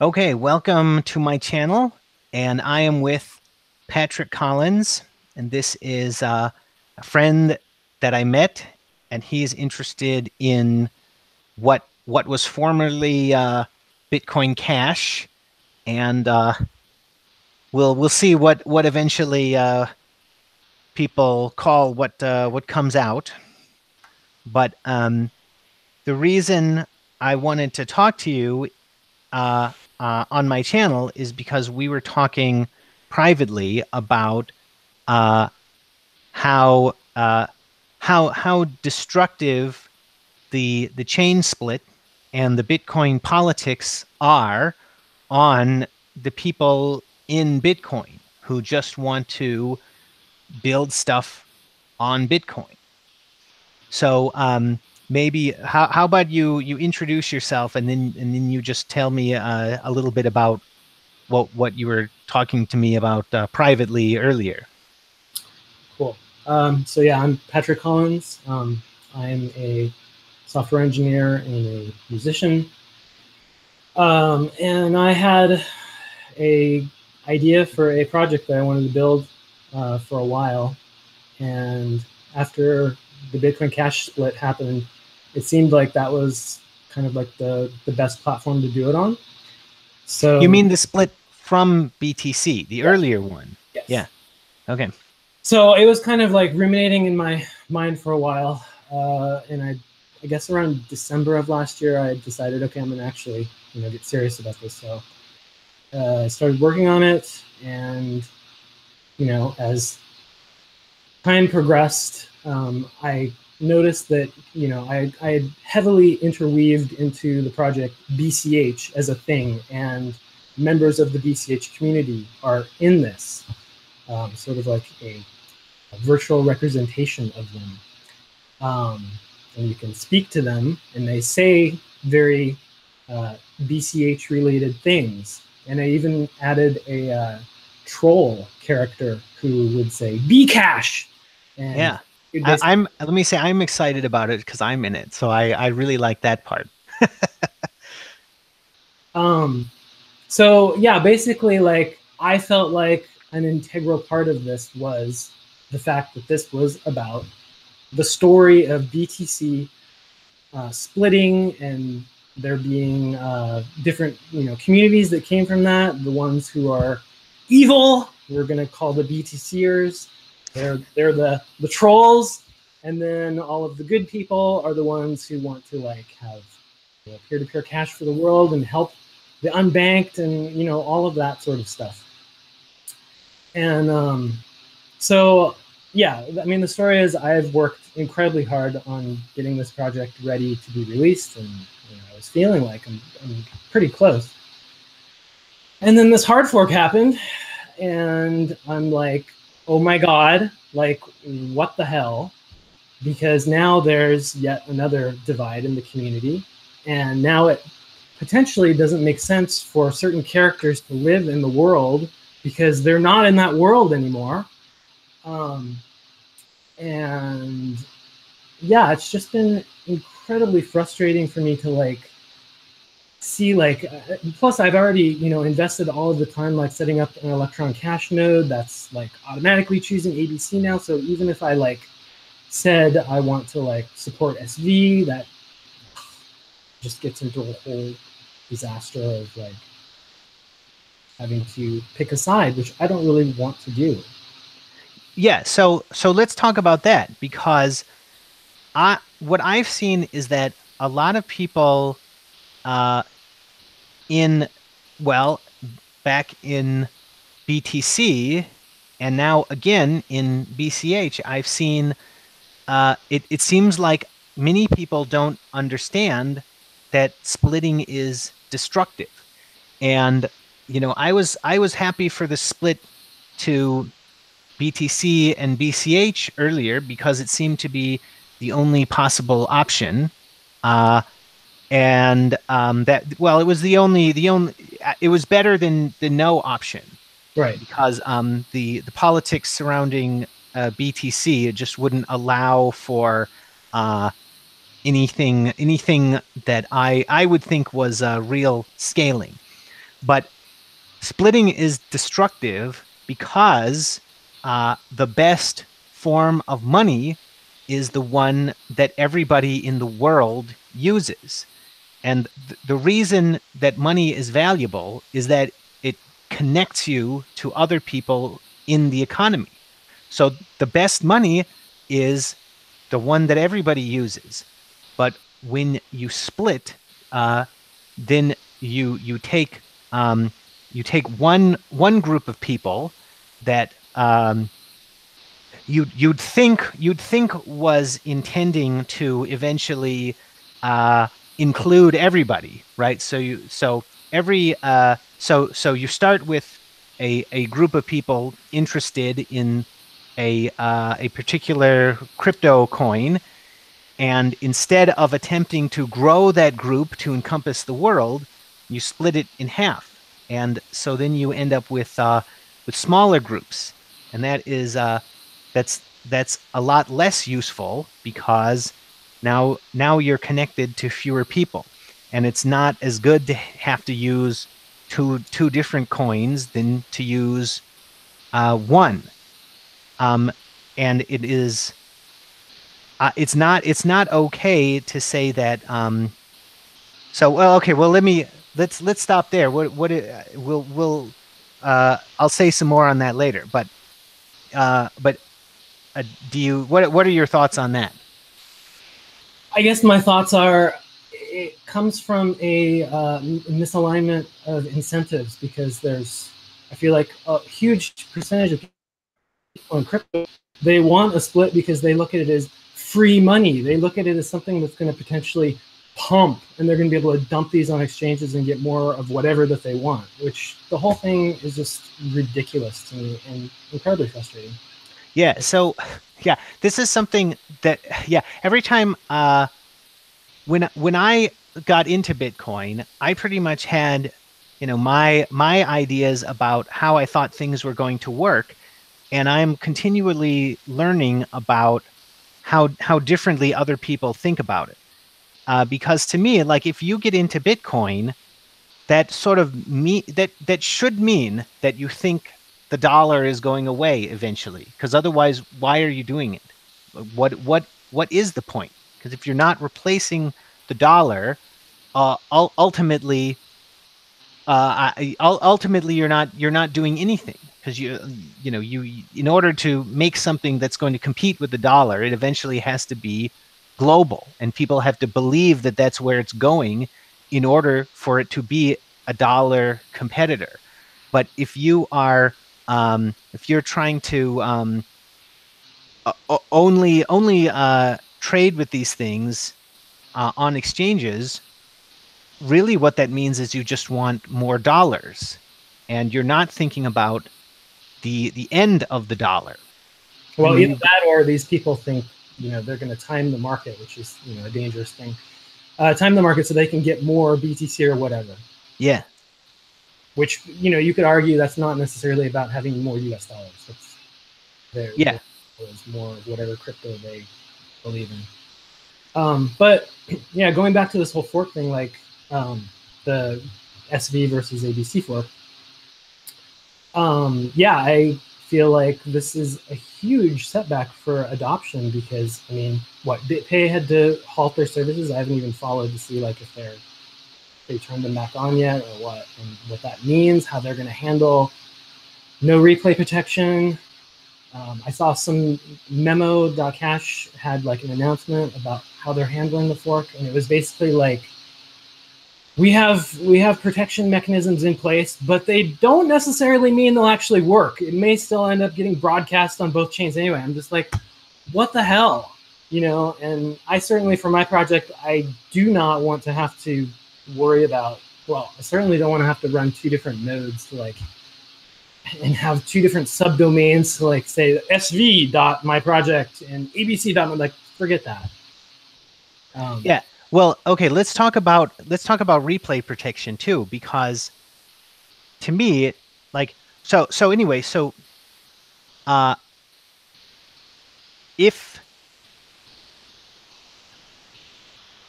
Okay, welcome to my channel, and I am with Patrick Collins, and this is a friend that I met, and he's interested in what was formerly Bitcoin Cash, and we'll see what eventually people call what comes out. But the reason I wanted to talk to you uh, on my channel is because we were talking privately about uh, how how destructive the chain split and the Bitcoin politics are on the people in Bitcoin who just want to build stuff on Bitcoin. So maybe how about you introduce yourself and then you just tell me a little bit about what you were talking to me about privately earlier. Cool. So yeah, I'm Patrick Collins. I'm a software engineer and a musician. And I had a idea for a project that I wanted to build for a while. And after the Bitcoin Cash split happened, it seemed like that was kind of like the best platform to do it on. You So mean the split from BTC, the yeah, earlier one? yes. Yeah. Okay. So it was kind of like ruminating in my mind for a while, and I guess around December of last year, I decided, okay, I'm gonna actually, get serious about this. So I started working on it, and as time progressed, I noticed that I had heavily interweaved into the project BCH as a thing, and members of the BCH community are in this, sort of like a virtual representation of them. And you can speak to them, and they say very BCH related things. And I even added a troll character who would say "Bcash," and Yeah. you'd I, basically. I'm let me say I'm excited about it because I'm in it. So I really like that part. Um, so yeah, basically, like I felt like an integral part of this was the fact that this was about the story of BTC splitting and there being different communities that came from that. The ones who are evil, we're going to call the BTCers. They're the trolls, and then all of the good people are the ones who want to like have peer-to-peer cash for the world and help the unbanked and all of that sort of stuff. And so yeah, I mean, the story is I've worked incredibly hard on getting this project ready to be released, and I was feeling like I'm pretty close. And then this hard fork happened, and I'm like, oh my god, like what the hell? Because now there's yet another divide in the community, and now it potentially doesn't make sense for certain characters to live in the world because they're not in that world anymore. Um, and yeah, it's just been incredibly frustrating for me to like see like plus I've already invested all of the time like setting up an Electron Cash node that's like automatically choosing ABC now. So even if I like said I want to like support SV, that just gets into a whole disaster of like having to pick a side, which I don't really want to do. Yeah. So let's talk about that because I what I've seen is that a lot of people uh, in well back in BTC and now again in BCH, I've seen it seems like many people don't understand that splitting is destructive. And I was happy for the split to BTC and BCH earlier because it seemed to be the only possible option. Uh, and that well, it was the only it was better than the no option Right. because the politics surrounding BTC it just wouldn't allow for uh, anything that I would think was real scaling. But splitting is destructive because the best form of money is the one that everybody in the world uses. And the reason that money is valuable is that it connects you to other people in the economy. So the best money is the one that everybody uses. But when you split, then you take one group of people that you'd think was intending to eventually include everybody, right? So you start with a group of people interested in a particular crypto coin, and instead of attempting to grow that group to encompass the world, you split it in half, and so then you end up with smaller groups, and that's a lot less useful because now you're connected to fewer people, and it's not as good to have to use two different coins than to use one. And it's not okay to say that. So well, okay, well let's stop there. We'll I'll say some more on that later. But do you what are your thoughts on that? I guess my thoughts are it comes from a misalignment of incentives, because I feel like a huge percentage of people in crypto, they want a split because they look at it as free money. They look at it as something that's going to potentially pump, and they're going to be able to dump these on exchanges and get more of whatever that they want, which the whole thing is just ridiculous to me and incredibly frustrating. Yeah. So yeah, this is something that every time when I got into Bitcoin, I pretty much had my ideas about how I thought things were going to work, and I'm continually learning about how differently other people think about it. Because to me, like if you get into Bitcoin, that sort of that should mean that you think the dollar is going away eventually. Because otherwise, why are you doing it? What is the point? Because if you're not replacing the dollar, ultimately, ultimately you're not doing anything, because you in order to make something that's going to compete with the dollar, it eventually has to be global, and people have to believe that that's where it's going in order for it to be a dollar competitor. But if you're trying to only trade with these things on exchanges, really what that means is you just want more dollars, and you're not thinking about the end of the dollar. Well, either that, or these people think they're going to time the market, which is a dangerous thing. Time the market so they can get more BTC or whatever. Yeah. Which you could argue that's not necessarily about having more US dollars. It's more whatever crypto they believe in. But yeah, going back to this whole fork thing, like the SV versus ABC fork. I feel like this is a huge setback for adoption, because BitPay had to halt their services. I haven't even followed to see like if they turned them back on yet, or what that means, how they're going to handle no replay protection. I saw some memo.cash had like an announcement about how they're handling the fork, and it was basically like, we have protection mechanisms in place, but they don't necessarily mean they'll actually work. It may still end up getting broadcast on both chains anyway. I'm just like, what the hell? And I certainly, for my project, I do not want to have to worry about, I certainly don't want to have to run two different nodes and have two different subdomains to like say sv.myproject and abc. Forget that. Yeah. Well, okay, let's talk about replay protection too, because to me, like, so anyway,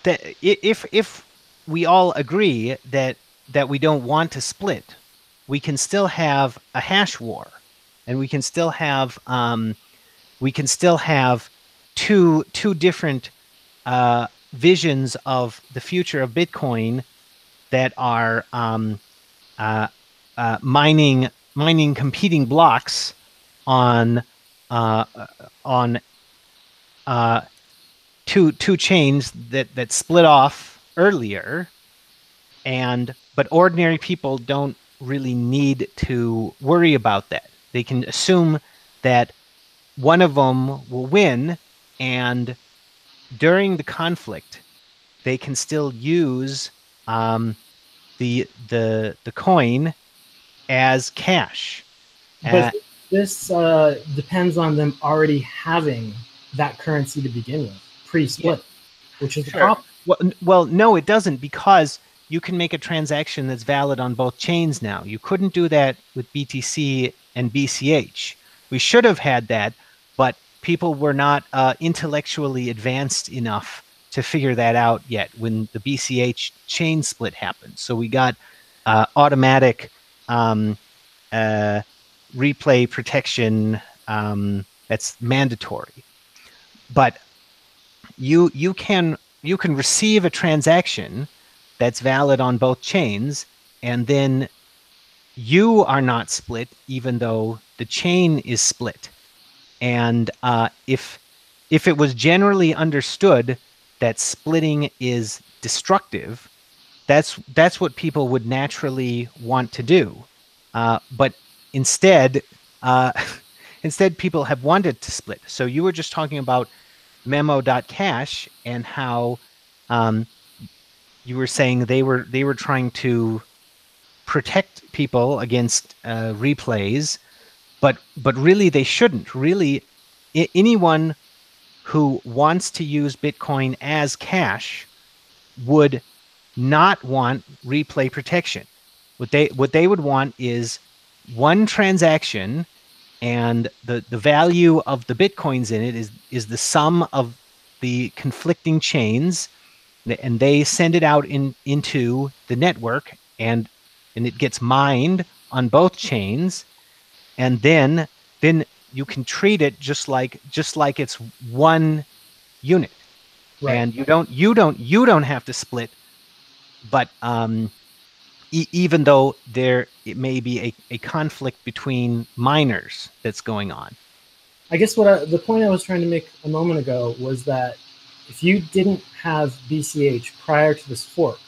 if we all agree that that we don't want to split, we can still have a hash war, and we can still have two different visions of the future of Bitcoin that are mining competing blocks on two chains that split off earlier, but ordinary people don't really need to worry about that. They can assume that one of them will win, and during the conflict, they can still use the coin as cash. But this depends on them already having that currency to begin with, pre-split, which is the problem. Well, no, it doesn't, because you can make a transaction that's valid on both chains now. You couldn't do that with BTC and BCH. We should have had that, but people were not intellectually advanced enough to figure that out yet when the BCH chain split happened. So we got automatic replay protection that's mandatory. But you can receive a transaction that's valid on both chains, and then you are not split even though the chain is split. And if it was generally understood that splitting is destructive, that's what people would naturally want to do. But instead people have wanted to split. So you were just talking about Memo.cash and how you were saying they were trying to protect people against replays, but really they shouldn't. Really, anyone who wants to use Bitcoin as cash would not want replay protection. What they would want is one transaction, and the value of the Bitcoins in it is the sum of the conflicting chains, and they send it out into the network, and it gets mined on both chains, and then you can treat it just like it's one unit. Right. And you don't have to split. But even though it may be a conflict between miners that's going on. I guess the point I was trying to make a moment ago was that if you didn't have BCH prior to this fork,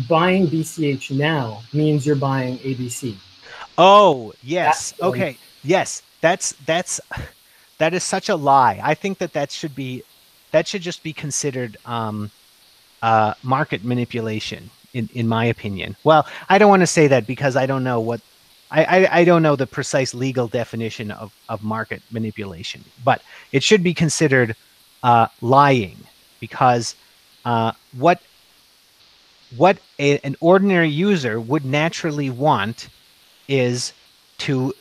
buying BCH now means you're buying ABC. Oh, yes. Okay. Yes. That is such a lie. I think that should just be considered market manipulation, in my opinion. Well, I don't want to say that because I don't know what I don't know the precise legal definition of market manipulation, but it should be considered lying, because what an ordinary user would naturally want is to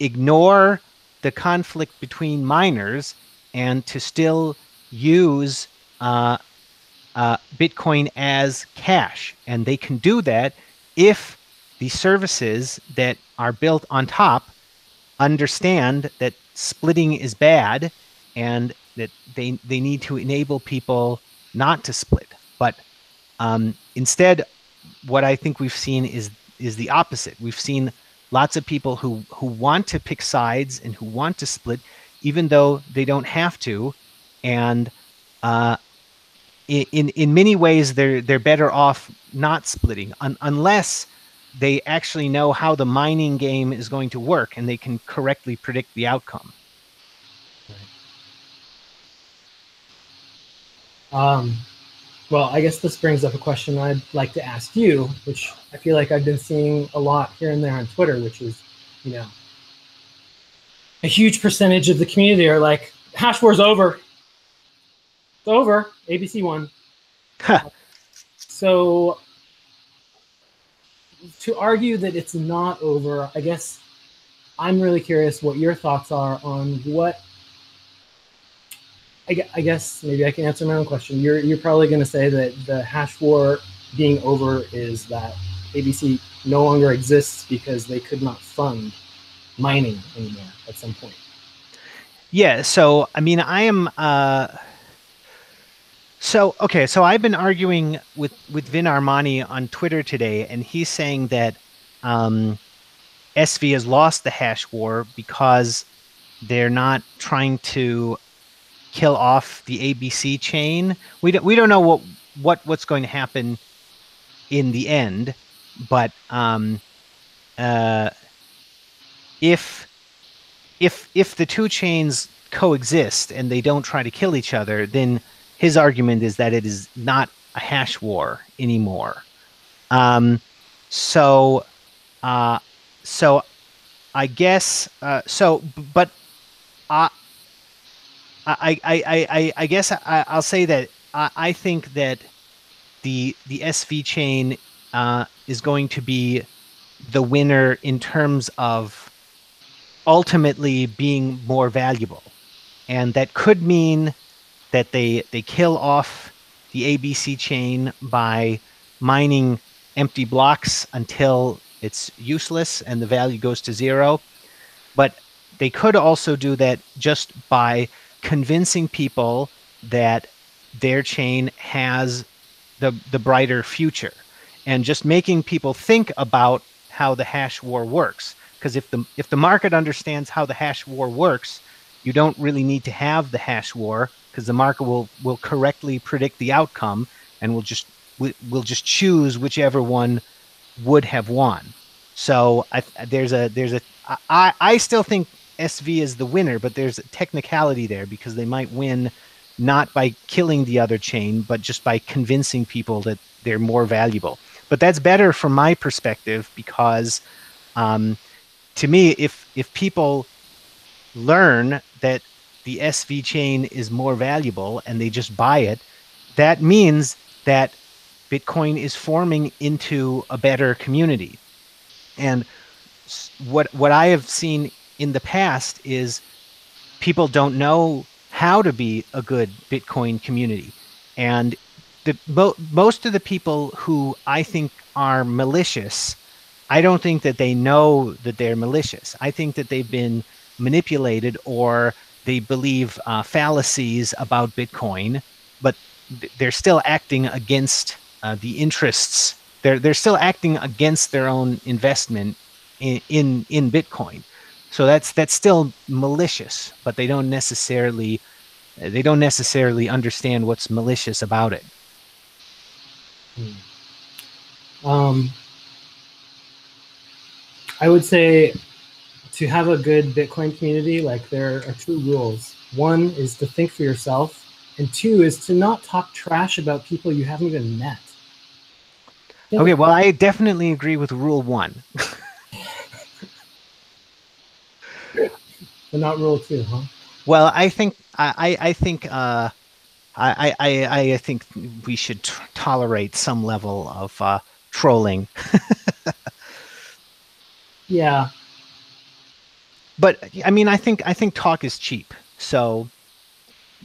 ignore the conflict between miners and to still use Bitcoin as cash. And they can do that if the services that are built on top understand that splitting is bad, and that they need to enable people not to split. But instead, what I think we've seen is the opposite. We've seen lots of people who want to pick sides and who want to split, even though they don't have to. And in many ways, they're better off not splitting, unless they actually know how the mining game is going to work and they can correctly predict the outcome. Well, I guess this brings up a question I'd like to ask you, which I feel like I've been seeing a lot here and there on Twitter, which is, a huge percentage of the community are like, hash war's over. It's over. ABC won. So to argue that it's not over, I guess I'm really curious what your thoughts are on what. I guess maybe I can answer my own question. You're probably going to say that the hash war being over is that ABC no longer exists because they could not fund mining anymore at some point. Yeah, so I mean, I am okay, so I've been arguing with Vin Armani on Twitter today, and he's saying that SV has lost the hash war because they're not trying to kill off the ABC chain. We don't know what's going to happen in the end, but uh, if if the two chains coexist and they don't try to kill each other, then his argument is that it is not a hash war anymore. Um, so uh, so I guess but I I guess I'll say that I think that the SV chain is going to be the winner in terms of ultimately being more valuable. And that could mean that they kill off the ABC chain by mining empty blocks until it's useless and the value goes to zero. But they could also do that just by convincing people that their chain has the brighter future, and just making people think about how the hash war works. Because if the market understands how the hash war works, you don't really need to have the hash war, because the market will correctly predict the outcome and will just choose whichever one would have won. So I still think SV is the winner, but there's a technicality there because they might win not by killing the other chain, but just by convincing people that they're more valuable. But that's better from my perspective because, to me, if people learn that the SV chain is more valuable and they just buy it, that means that Bitcoin is forming into a better community. And what I have seen in the past is people don't know how to be a good Bitcoin community. And most of the people who I think are malicious, I don't think that they know that they're malicious. I think that they've been manipulated, or they believe fallacies about Bitcoin, but they're still acting against the interests. They're still acting against their own investment in Bitcoin. So that's still malicious, but they don't necessarily understand what's malicious about it. I would say to have a good Bitcoin community, like, there are two rules. One is to think for yourself, and two is to not talk trash about people you haven't even met. Okay, well, I definitely agree with rule 1. But not rule 2, huh? Well, I think I think we should tolerate some level of trolling. Yeah. But I mean, I think talk is cheap. So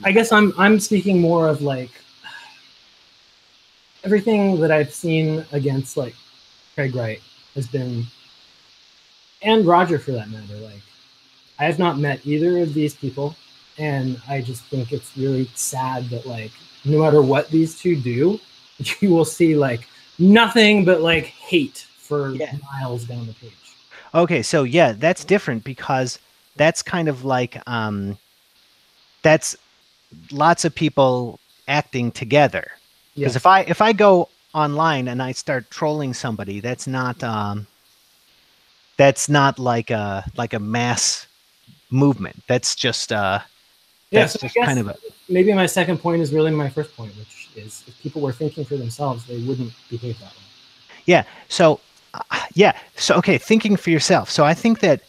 I guess I'm speaking more of, like, everything that I've seen against, like, Craig Wright has been, and Roger for that matter, like, I have not met either of these people, and I just think it's really sad that, like, no matter what these two do, you will see, like, nothing but, like, hate for miles down the page. Okay, so yeah, that's different because that's kind of like that's lots of people acting together. Because if I go online and I start trolling somebody, that's not like a mass movement. That's just that's so just kind of a, maybe my second point is really my first point, which is if people were thinking for themselves, they wouldn't behave that way. Yeah. So so okay, thinking for yourself. So I think that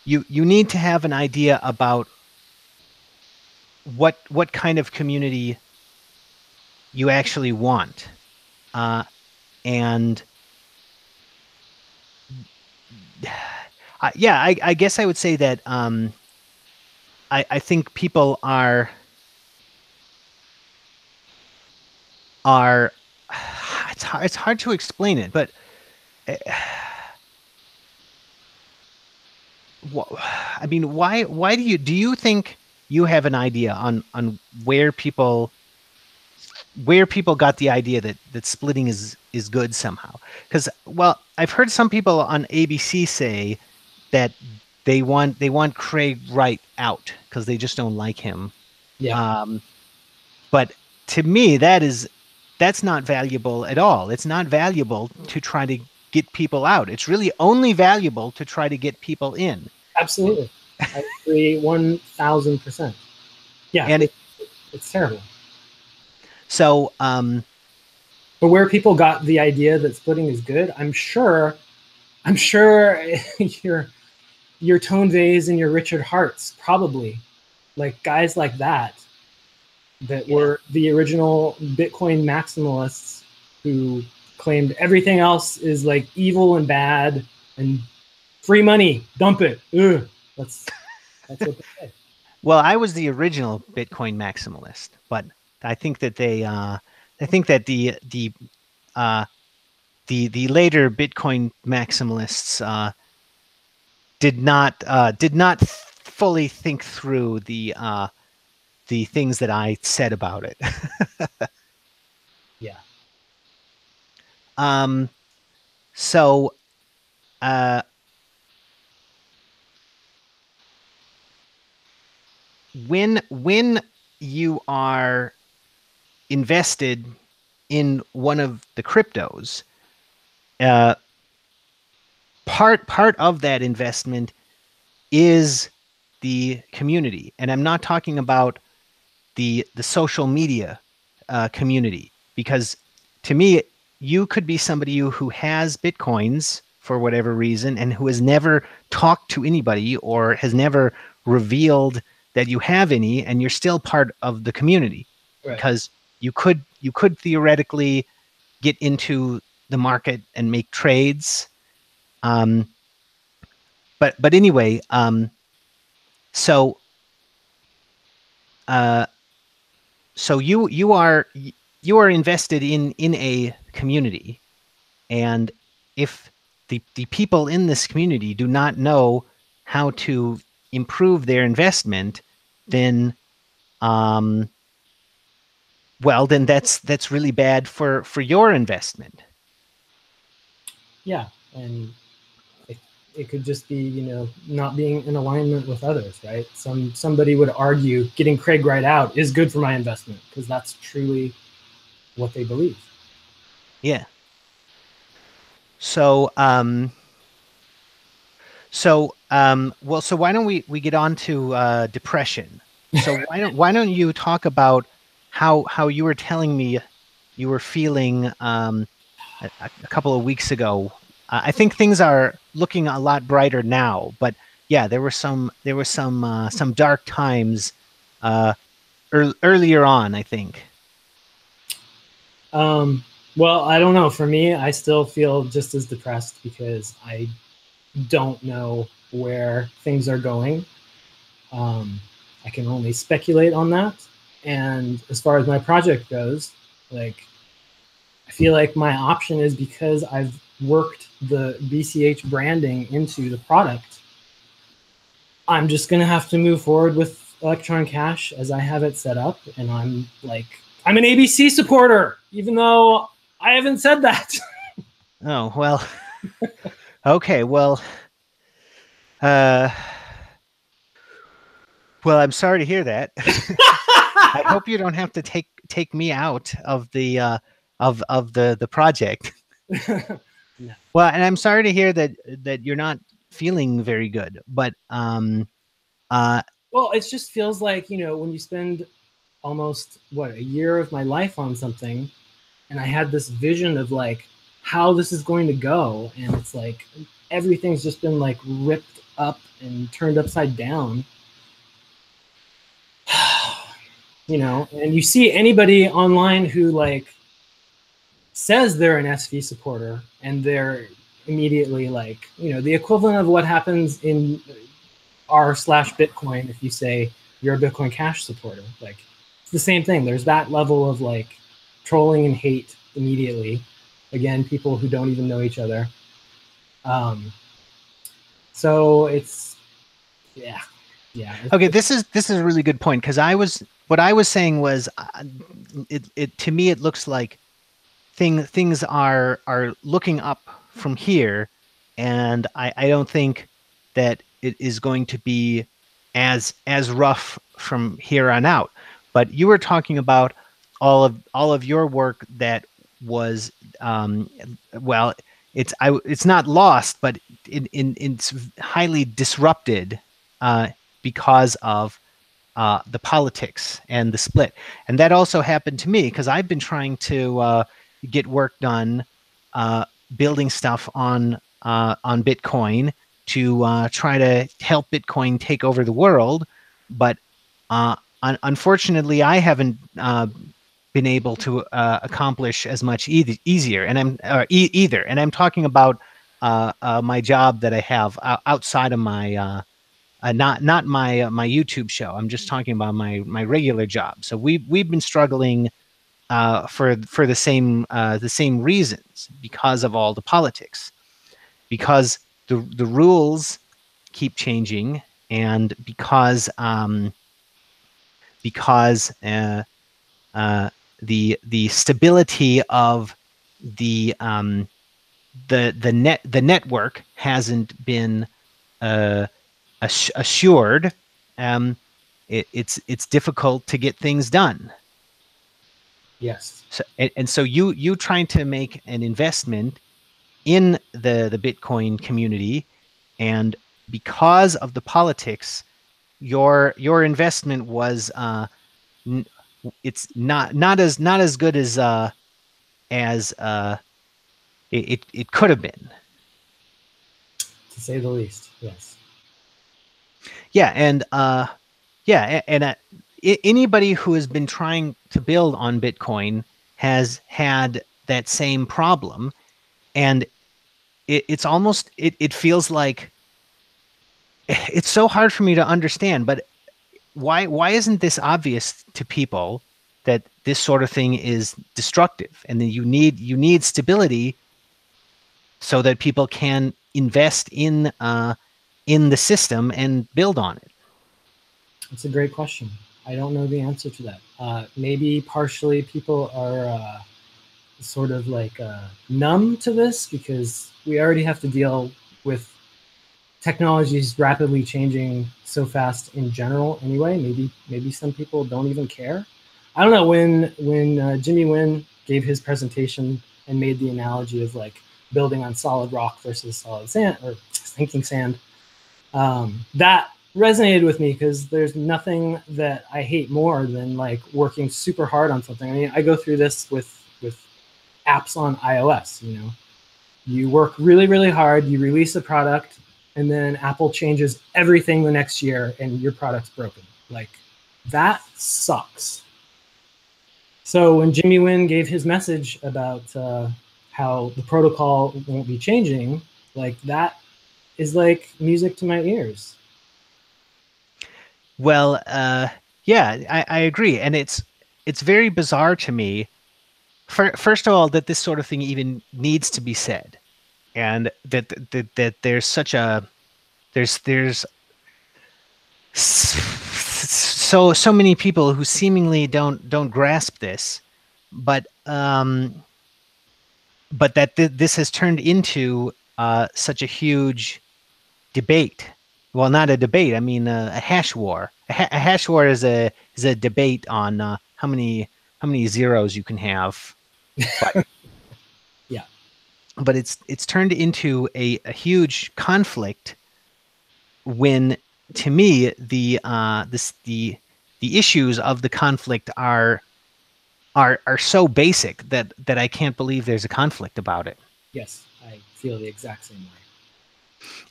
you need to have an idea about what kind of community you actually want, and I guess I would say that I think people are are it's hard to explain it, but I mean, why do you think you have an idea on where people got the idea that splitting is good somehow? Because, well, I've heard some people on ABC say that they want Craig Wright out because they just don't like him. Yeah. But to me, that's not valuable at all. It's not valuable to try to get people out. It's really only valuable to try to get people in. Absolutely. I agree 1000%. Yeah, And it's terrible. so, but where people got the idea that splitting is good, I'm sure your Tone Vays and your Richard Harts, probably, like guys like that were the original Bitcoin maximalists who claimed everything else is like evil and bad and free money, dump it. Ugh. That's what they say. well, I was the original Bitcoin maximalist, but I think that I think that the later Bitcoin maximalists did not fully think through the things that I said about it. Yeah. So, when you are invested in one of the cryptos, part of that investment is the community, and I'm not talking about the social media community, because to me, you could be somebody who has Bitcoins for whatever reason and who has never talked to anybody or has never revealed that you have any, and you're still part of the community. Right. Because you could theoretically get into the market and make trades. But anyway, so so you are invested in a community, and if the people in this community do not know how to improve their investment, then well, then that's really bad for your investment. Yeah, and it could just be, not being in alignment with others, right? Somebody would argue getting Craig Wright out is good for my investment because that's truly what they believe. Yeah. So well, so why don't we get on to depression? So why don't you talk about how you were telling me you were feeling a couple of weeks ago? I think things are looking a lot brighter now, but yeah, there were some dark times earlier on, I think. Well, I don't know. For me, I still feel just as depressed because I don't know where things are going. I can only speculate on that. And as far as my project goes, like, I feel like my option is, because I've worked the BCH branding into the product, I'm just going to have to move forward with Electron Cash as I have it set up. And I'm an ABC supporter, even though I haven't said that. Oh, well, okay. Well, I'm sorry to hear that. I hope you don't have to take me out of the the project. No. Well, and I'm sorry to hear that you're not feeling very good, but well, it just feels like, when you spend almost a year of my life on something, and I had this vision of like how this is going to go, and it's like everything's just been like ripped up and turned upside down. And you see anybody online who like says they're an SV supporter, and they're immediately like, the equivalent of what happens in r/Bitcoin if you say you're a Bitcoin Cash supporter. Like, it's the same thing. There's that level of like trolling and hate immediately. Again, people who don't even know each other. So it's yeah. Okay, this is a really good point, because what I was saying was, it to me it looks like things are looking up from here, and I don't think that it is going to be as rough from here on out. But you were talking about all of your work that was, well, it's not lost, but it's highly disrupted, because of the politics and the split. And that also happened to me, because I've been trying to get work done, building stuff on Bitcoin, to try to help Bitcoin take over the world. But unfortunately, I haven't been able to accomplish as much easier. And either. And I'm talking about my job that I have outside of my not my my YouTube show. I'm just talking about my regular job. So we've been struggling for the same reasons, because of all the politics, because the rules keep changing, and because the stability of the network hasn't been assured. It's difficult to get things done. Yes. So and so you trying to make an investment in the Bitcoin community, and because of the politics, your investment was it's not as good as it could have been, To say the least. Yes. yeah. And anybody who has been trying to build on Bitcoin has had that same problem. And it's almost, it feels like, it's so hard for me to understand. But why isn't this obvious to people, that this sort of thing is destructive, and that you need stability, so that people can invest in the system and build on it? It's a great question. I don't know the answer to that. Maybe partially people are sort of like numb to this, because we already have to deal with technologies rapidly changing so fast in general anyway. Maybe some people don't even care. I don't know. When Jimmy Wynn gave his presentation and made the analogy of like building on solid rock versus solid sand, or sinking sand, that resonated with me, because there's nothing that I hate more than like working super hard on something. I mean, I go through this with apps on iOS. You work really, really hard, you release a product, and then Apple changes everything the next year and your product's broken. Like, that sucks. So when Jimmy Wynn gave his message about how the protocol won't be changing, like, that is like music to my ears. Well, yeah, I agree. And it's very bizarre to me, first of all, that this sort of thing even needs to be said, and that there's such a there's so many people who seemingly don't grasp this, but that this has turned into such a huge debate. Well, not a debate. I mean, a hash war. A hash war is a debate on how many zeros you can have. But, yeah. But it's turned into a huge conflict, when, to me, the issues of the conflict are so basic that I can't believe there's a conflict about it. Yes, I feel the exact same way.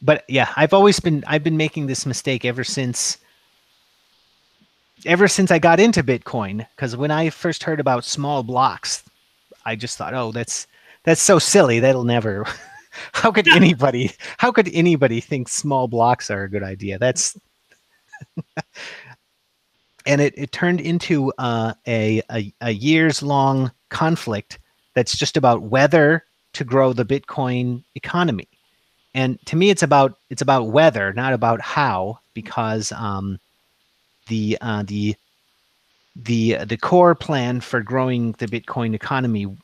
But yeah, I've been making this mistake ever since I got into Bitcoin, because when I first heard about small blocks, I just thought, oh, that's so silly. That'll never. How could anybody think small blocks are a good idea? That's and it turned into a years long conflict that's just about whether to grow the Bitcoin economy. And to me, it's about whether, not about how, because the core plan for growing the Bitcoin economy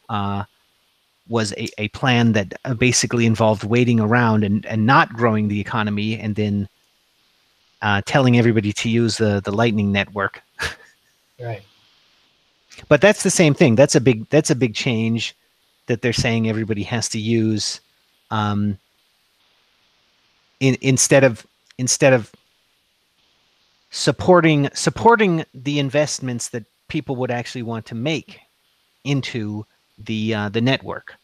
was a plan that basically involved waiting around and not growing the economy, and then telling everybody to use the Lightning Network. Right. But that's the same thing. That's a big change that they're saying everybody has to use, instead of supporting the investments that people would actually want to make into the network.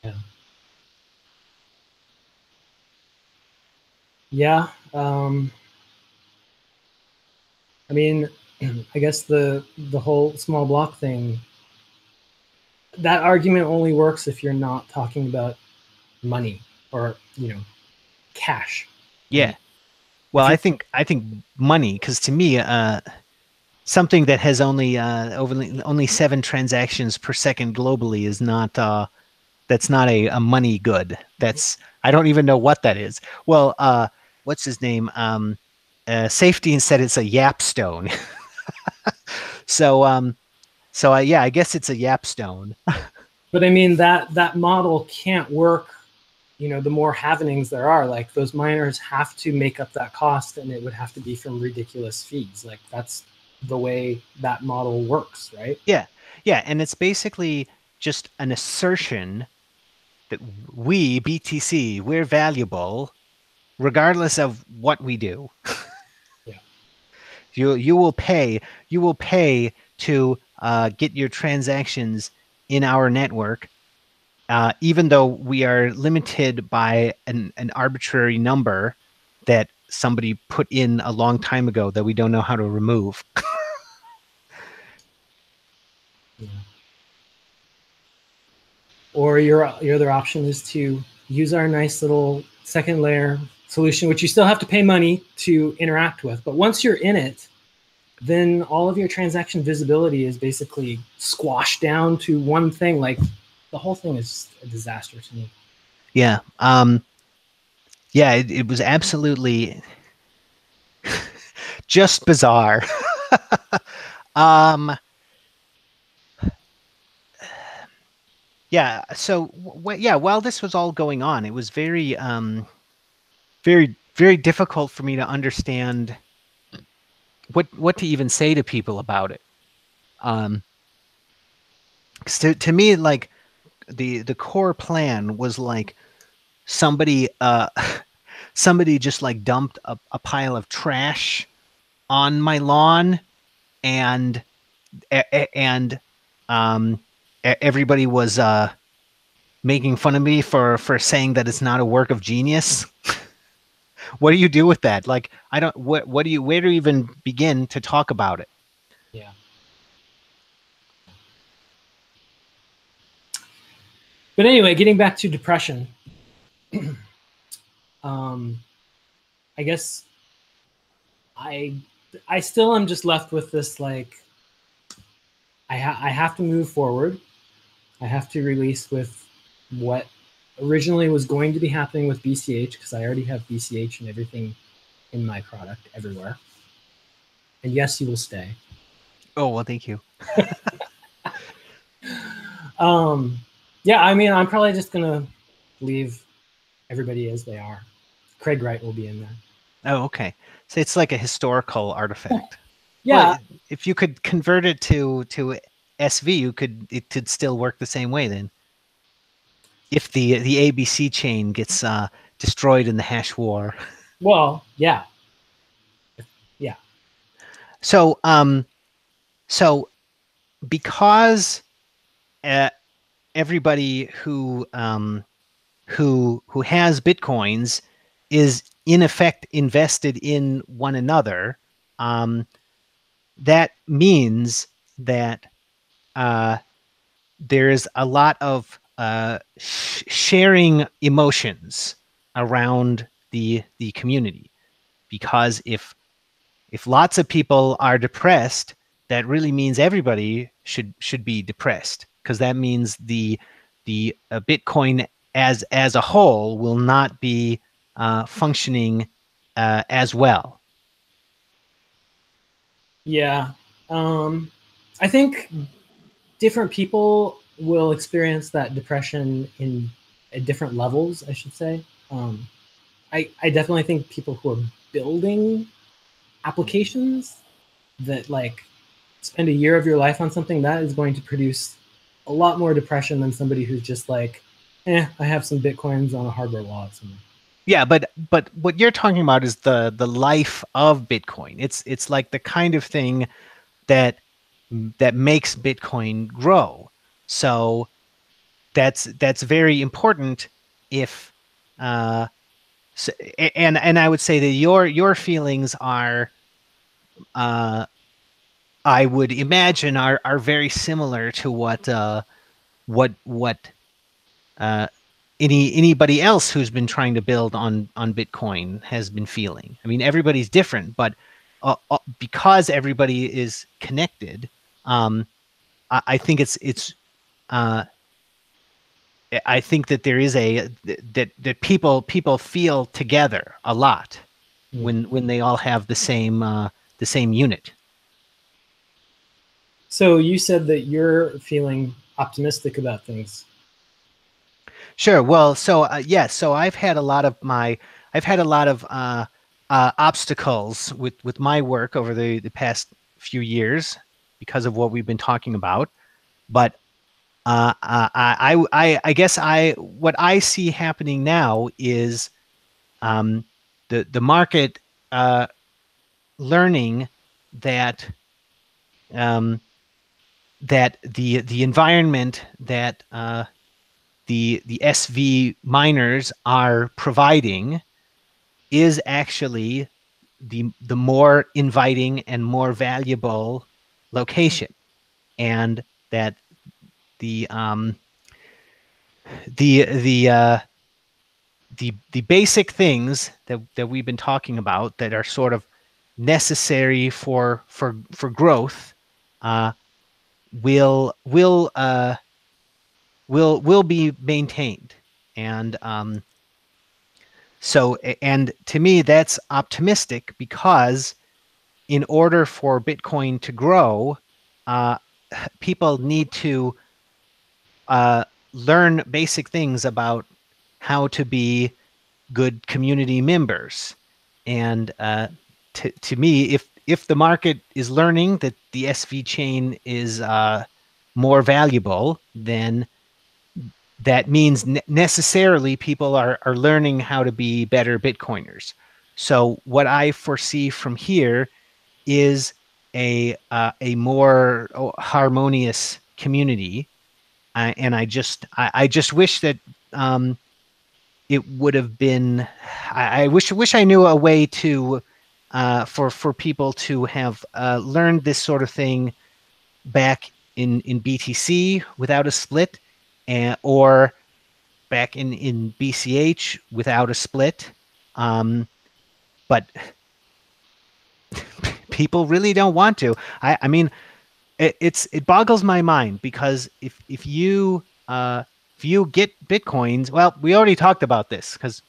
Yeah. Yeah. I mean, I guess the whole small block thing, that argument only works if you're not talking about money or, cash. Yeah. Well, I think money, because to me, something that has only 7 transactions per second globally is not that's not a money good. That's, I don't even know what that is. Well, what's his name? Safety said it's a yapstone. So yeah, I guess it's a yapstone. But I mean, that model can't work. The more halvenings there are, like, those miners have to make up that cost, and it would have to be from ridiculous fees. Like, that's the way that model works, right? Yeah, and it's basically just an assertion that we, BTC, we're valuable regardless of what we do. Yeah. You will pay to get your transactions in our network, even though we are limited by an arbitrary number that somebody put in a long time ago that we don't know how to remove. Yeah. Or your other option is to use our nice little second layer solution, which you still have to pay money to interact with. But once you're in it, then all of your transaction visibility is basically squashed down to one thing. Like, the whole thing is a disaster to me. Yeah. Yeah, it was absolutely just bizarre. Yeah. So yeah, while this was all going on, it was very, very difficult for me to understand what to even say to people about it. 'Cause to me, like, the core plan was like somebody somebody just like dumped a pile of trash on my lawn, and everybody was making fun of me for saying that it's not a work of genius. What do you do with that? Like, I don't, where do you even begin to talk about it? Yeah. But anyway, getting back to depression, I guess I still am just left with this, like, I have to move forward. I have to release with what originally was going to be happening with BCH, because I already have BCH and everything in my product everywhere. And yes, you will stay. Oh, well, thank you. Yeah, I mean, I'm probably just gonna leave everybody as they are. Craig Wright will be in there. Oh, okay. So it's like a historical artifact. Yeah. Well, if you could convert it to SV, it could still work the same way then. If the ABC chain gets destroyed in the hash war. Well, yeah. Yeah. So so because everybody who has Bitcoins is in effect invested in one another, that means that there's a lot of sharing emotions around the community, because if lots of people are depressed, that really means everybody should be depressed, because that means the Bitcoin as a whole will not be functioning as well. Yeah. I think different people will experience that depression in at different levels, I should say. I definitely think people who are building applications that like spend a year of your life on something, that is going to produce a lot more depression than somebody who's just like, I have some Bitcoins on a hardware wallet somewhere. Yeah, but what you're talking about is the life of Bitcoin. It's like the kind of thing that makes Bitcoin grow. So that's very important. If so, and I would say that your feelings are, I would imagine, are very similar to what uh, anybody else who's been trying to build on Bitcoin has been feeling. I mean, everybody's different, but because everybody is connected, I think it's I think that there is that people feel together a lot when they all have the same unit. So you said that you're feeling optimistic about things. Sure. Well, so yes, so I've had a lot of obstacles with my work over the past few years because of what we've been talking about. But I guess what I see happening now is the market learning that that the environment that the SV miners are providing is actually the more inviting and more valuable location, and that the the basic things that we've been talking about that are sort of necessary for growth uh, will be maintained. And so, and to me that's optimistic, because in order for Bitcoin to grow, uh, people need to learn basic things about how to be good community members. And to me, if the market is learning that the SV chain is more valuable, then that means necessarily people are learning how to be better Bitcoiners. So what I foresee from here is a more harmonious community, and I just wish that it would have been. I wish I knew a way to for people to have learned this sort of thing back in BTC without a split, or back in BCH without a split. But people really don't want to. I mean, it boggles my mind, because if you get Bitcoins, well, we already talked about this, because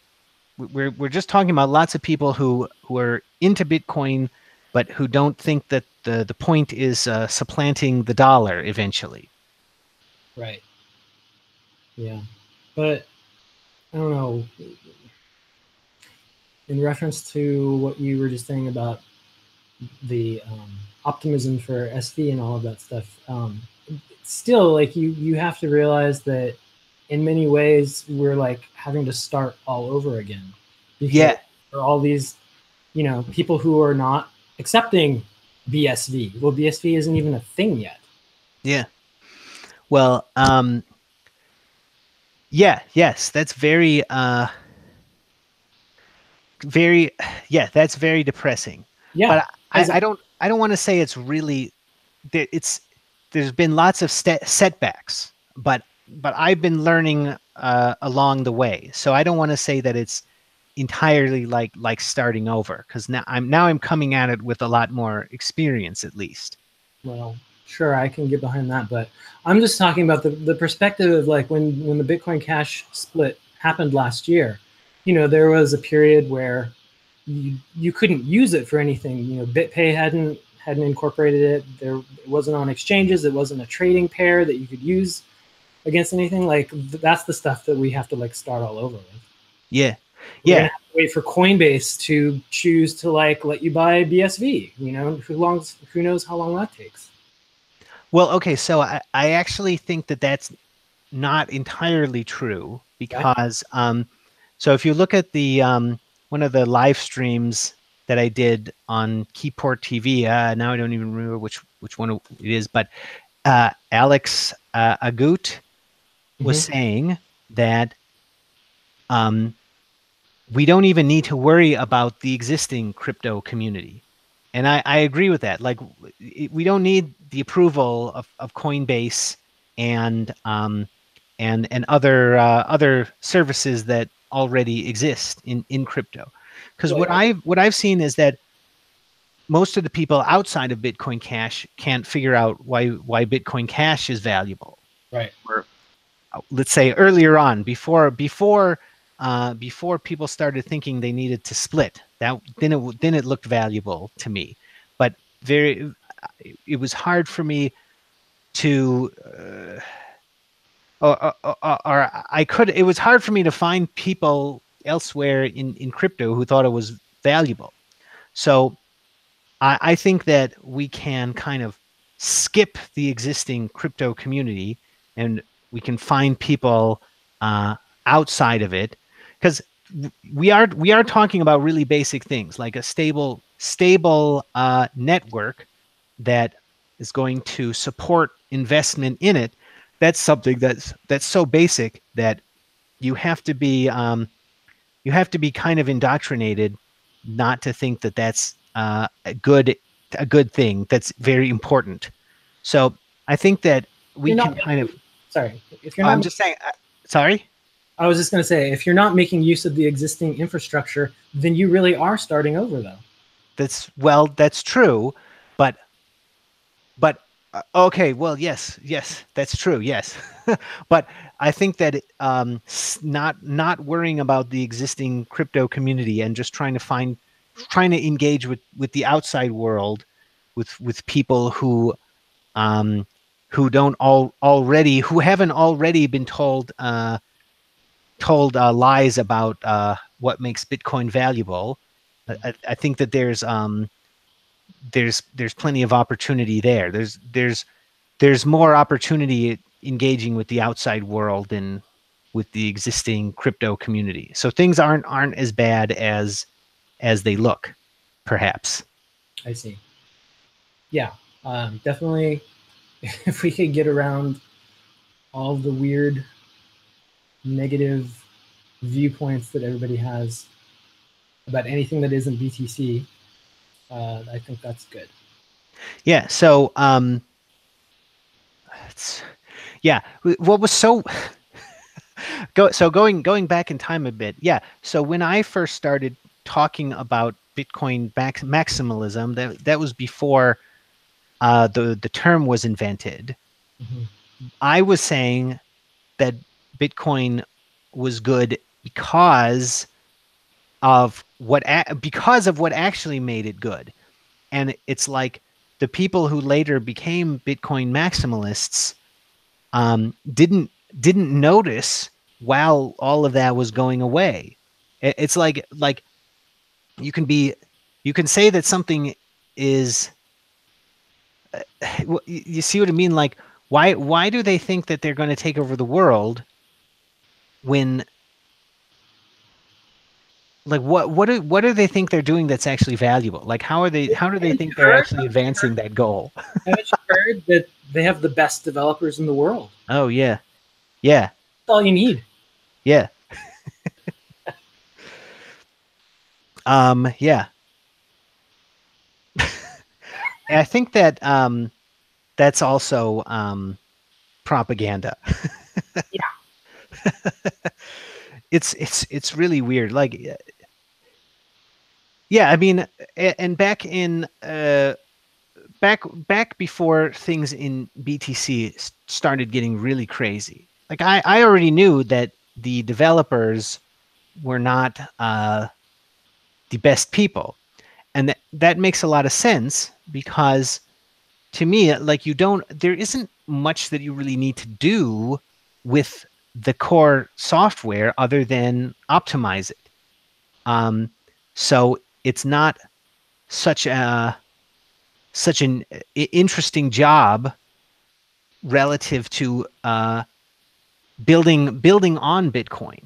we're just talking about lots of people who are into Bitcoin, but who don't think that the point is supplanting the dollar eventually. Right. Yeah. But I don't know. In reference to what you were just saying about the optimism for SV and all of that stuff, still, like you have to realize that in many ways we're like having to start all over again, because Yeah. for all these, people who are not accepting BSV. Well, BSV isn't even a thing yet. Yeah. Well, yeah, yes, that's very that's very depressing. Yeah. But I don't want to say it's really, there's been lots of setbacks, but I've been learning along the way. So I don't want to say that it's entirely like starting over, because now I'm coming at it with a lot more experience, at least. Well, sure, I can get behind that, but I'm just talking about the perspective of like when the Bitcoin Cash split happened last year. You know, there was a period where you couldn't use it for anything. You know, BitPay hadn't incorporated it. It wasn't on exchanges. It wasn't a trading pair that you could use against anything. Like that's the stuff that we have to like start all over with. Yeah. We're Yeah. gonna have to wait for Coinbase to choose to like let you buy BSV. You know, who knows how long that takes. Well, okay, so I actually think that that's not entirely true because so if you look at the one of the live streams that I did on Keyport TV, now I don't even remember which one it is, but Alex Agut was saying that we don't even need to worry about the existing crypto community. And I agree with that. Like, we don't need the approval of Coinbase and other services that already exist in crypto. Because what I've seen is that most of the people outside of Bitcoin Cash can't figure out why Bitcoin Cash is valuable. Right. Or let's say earlier on, before people started thinking they needed to split, then it looked valuable to me. But it was hard for me to it was hard for me to find people elsewhere in crypto who thought it was valuable. So I think that we can kind of skip the existing crypto community and we can find people outside of it, because we are talking about really basic things like a stable network that is going to support investment in it. That's something that's so basic that you have to be kind of indoctrinated not to think that that's a good thing. That's very important. So I think that we can kind of. Sorry, if you're not. I'm just saying. Sorry. I was just going to say, if you're not making use of the existing infrastructure, then you really are starting over, though. That's true, but okay, well, yes, that's true, yes. But I think that not worrying about the existing crypto community and just trying to engage with the outside world, with people who haven't already been told lies about what makes Bitcoin valuable. I think that there's plenty of opportunity there. There's more opportunity engaging with the outside world than with the existing crypto community. So things aren't as bad as they look, perhaps. I see. Yeah, definitely. If we could get around all the weird negative viewpoints that everybody has about anything that isn't BTC, I think that's good. Yeah. So, what was going back in time a bit. Yeah. So when I first started talking about Bitcoin maximalism, that was before the term was invented. I was saying that Bitcoin was good because of what actually made it good. And it's like the people who later became Bitcoin maximalists didn't notice while all of that was going away. It's like you can say that something is you see what I mean? Like, why do they think that they're going to take over the world when, like, what do they think they're doing that's actually valuable? Like, how do they think they're actually advancing that goal? Haven't you heard that they have the best developers in the world? Oh yeah. That's all you need. Yeah. Yeah. I think that that's also propaganda. Yeah. It's really weird. Like, yeah, I mean, and back in back before things in BTC started getting really crazy. Like I already knew that the developers were not the best people, and that makes a lot of sense because to me, like there isn't much that you really need to do with the core software other than optimize it. So it's not such an interesting job relative to building on Bitcoin,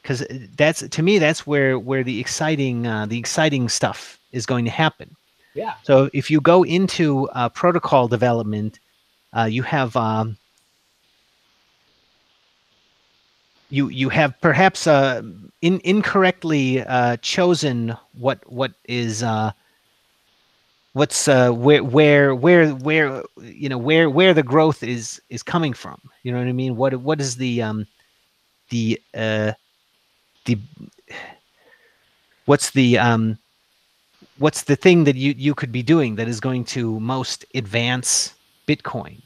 because that's, to me, that's where the exciting stuff is going to happen. Yeah. So if you go into protocol development, you have you have perhaps incorrectly chosen what is what's where you know where the growth is coming from. You know what I mean? What is the what's the thing that you could be doing that is going to most advance Bitcoin?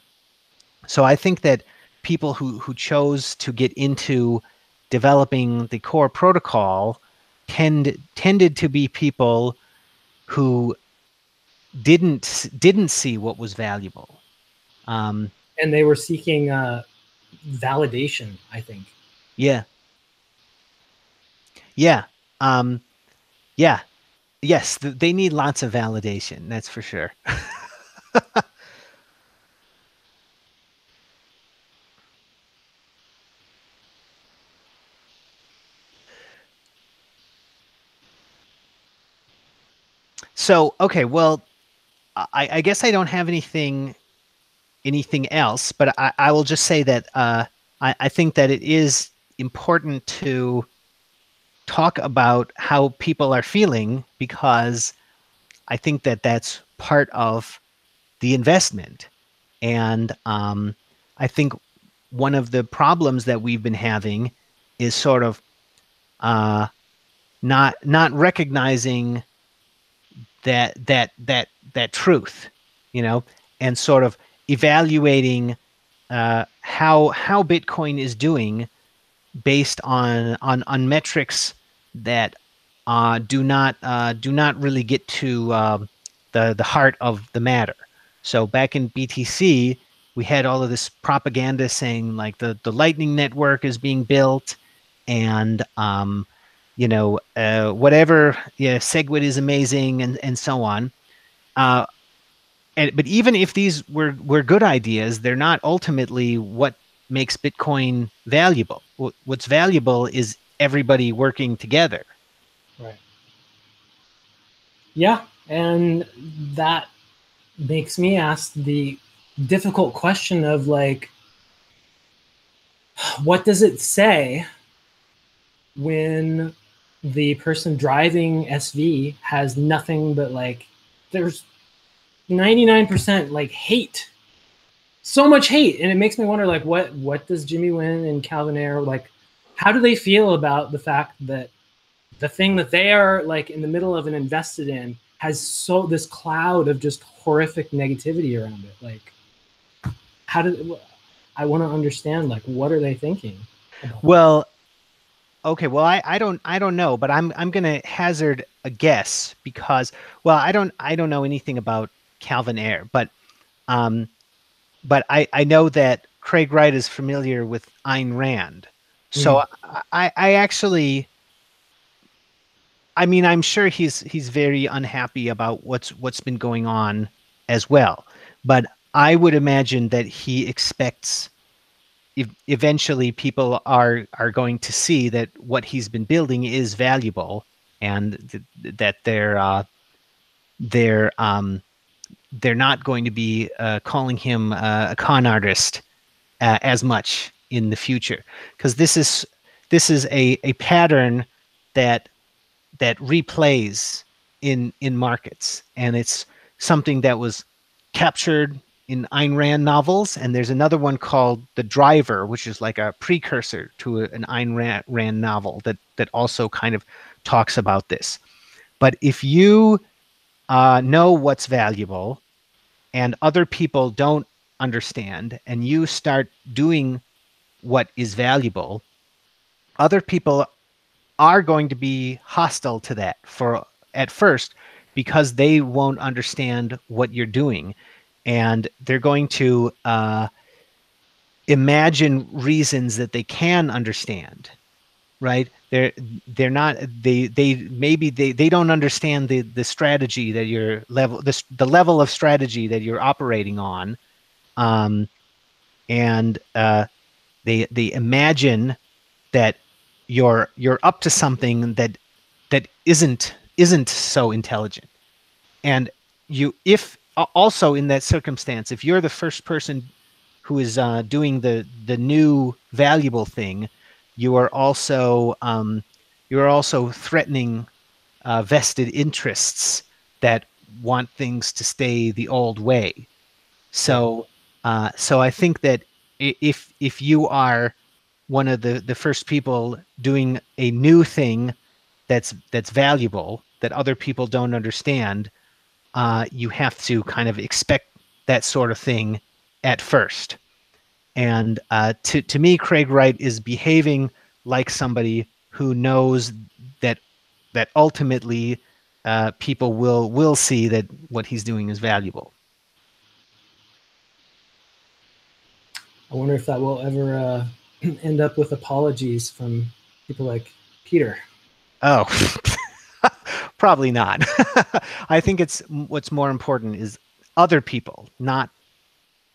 So I think that people who chose to get into developing the core protocol tended to be people who didn't see what was valuable. And they were seeking validation, I think. Yeah. Yeah. Yeah. Yes, they need lots of validation. That's for sure. So, okay, well, I guess I don't have anything else, but I will just say that I think that it is important to talk about how people are feeling, because I think that that's part of the investment. And I think one of the problems that we've been having is sort of not recognizing that truth, you know, and sort of evaluating how Bitcoin is doing based on metrics that do not really get to the heart of the matter. So back in BTC, we had all of this propaganda saying like the Lightning Network is being built, and whatever, yeah, SegWit is amazing, and so on. But even if these were good ideas, they're not ultimately what makes Bitcoin valuable. What's valuable is everybody working together. Right. Yeah, and that makes me ask the difficult question of like, what does it say when the person driving SV has nothing but like, there's 99% like hate, so much hate, and it makes me wonder like what does Jimmy Wynn and Calvin Ayre, like, how do they feel about the fact that the thing that they are like in the middle of and invested in has this cloud of just horrific negativity around it? Like, I want to understand, like, what are they thinking about well that? Okay, well, I don't know, but I'm gonna hazard a guess, because, well, I don't know anything about Calvin Ayre, but I know that Craig Wright is familiar with Ayn Rand. So I actually, I mean, I'm sure he's very unhappy about what's been going on as well. But I would imagine that he expects eventually people are going to see that what he's been building is valuable, and that they're not going to be calling him a con artist as much in the future, because this is a pattern that replays in markets, and it's something that was captured in Ayn Rand novels, and there's another one called The Driver, which is like a precursor to an Ayn Rand novel that also kind of talks about this. But if you know what's valuable, and other people don't understand, and you start doing what is valuable, other people are going to be hostile to that for at first, because they won't understand what you're doing, and they're going to imagine reasons that they can understand, right? They're not, they maybe they don't understand the strategy that you're level the level of strategy that you're operating on, um, and they imagine that you're up to something that isn't so intelligent. And you, if also in that circumstance, if you're the first person who is doing the new valuable thing, you are also threatening vested interests that want things to stay the old way. So so I think that if you are one of the first people doing a new thing that's valuable that other people don't understand, you have to kind of expect that sort of thing at first. And to me, Craig Wright is behaving like somebody who knows that ultimately people will see that what he's doing is valuable. I wonder if that will ever end up with apologies from people like Peter. Oh, probably not. I think it's what's more important is other people, not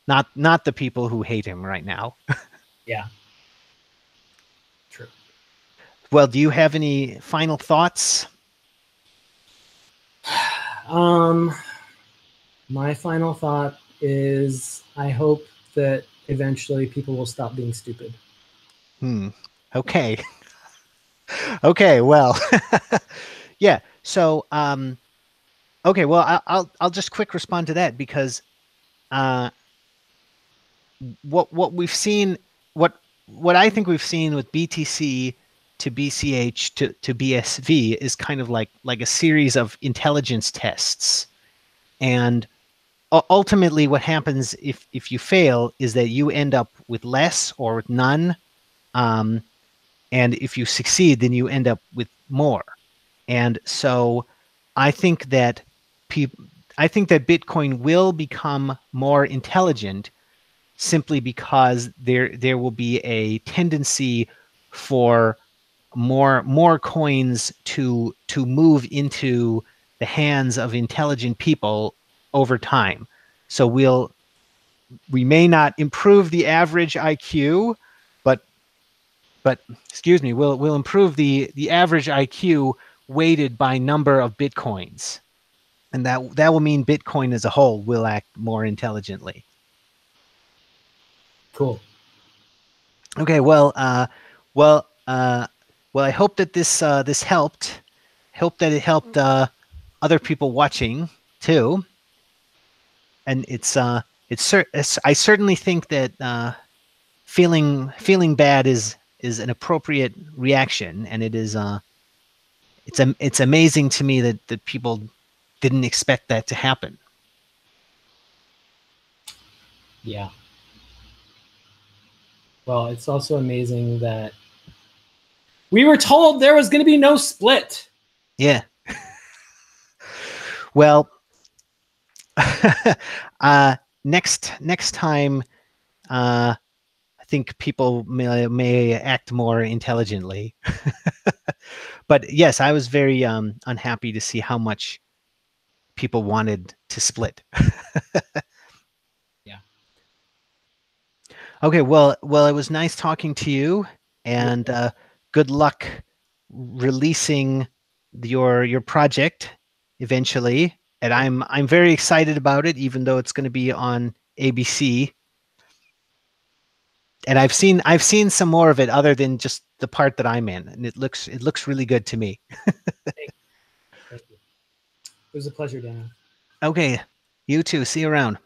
the people who hate him right now. Yeah. True. Well, do you have any final thoughts? My final thought is I hope that eventually people will stop being stupid. Okay. Okay, well. Yeah. So okay, well, I'll just quick respond to that, because what we've seen, what I think we've seen with BTC to BCH to BSV is kind of like a series of intelligence tests. And ultimately what happens if you fail is that you end up with less or with none. And if you succeed, then you end up with more. And so I think that Bitcoin will become more intelligent, simply because there will be a tendency for more coins to move into the hands of intelligent people over time. So we may not improve the average IQ, but excuse me, we'll improve the average IQ weighted by number of Bitcoins. And that will mean Bitcoin as a whole will act more intelligently. Cool. Okay, well, well, I hope that this helped. Hope that it helped other people watching too. And I certainly think that feeling bad is an appropriate reaction, and it is it's amazing to me that people didn't expect that to happen. Yeah. Well, it's also amazing that we were told there was going to be no split. Yeah. Well, next time, I think people may act more intelligently. But yes, I was very unhappy to see how much people wanted to split. Yeah. Okay, well, it was nice talking to you, and good luck releasing your project eventually. And I'm very excited about it, even though it's going to be on ABC. And I've seen some more of it other than just the part that I'm in, and it looks really good to me. Thank you. It was a pleasure, Dana. Okay, you too. See you around.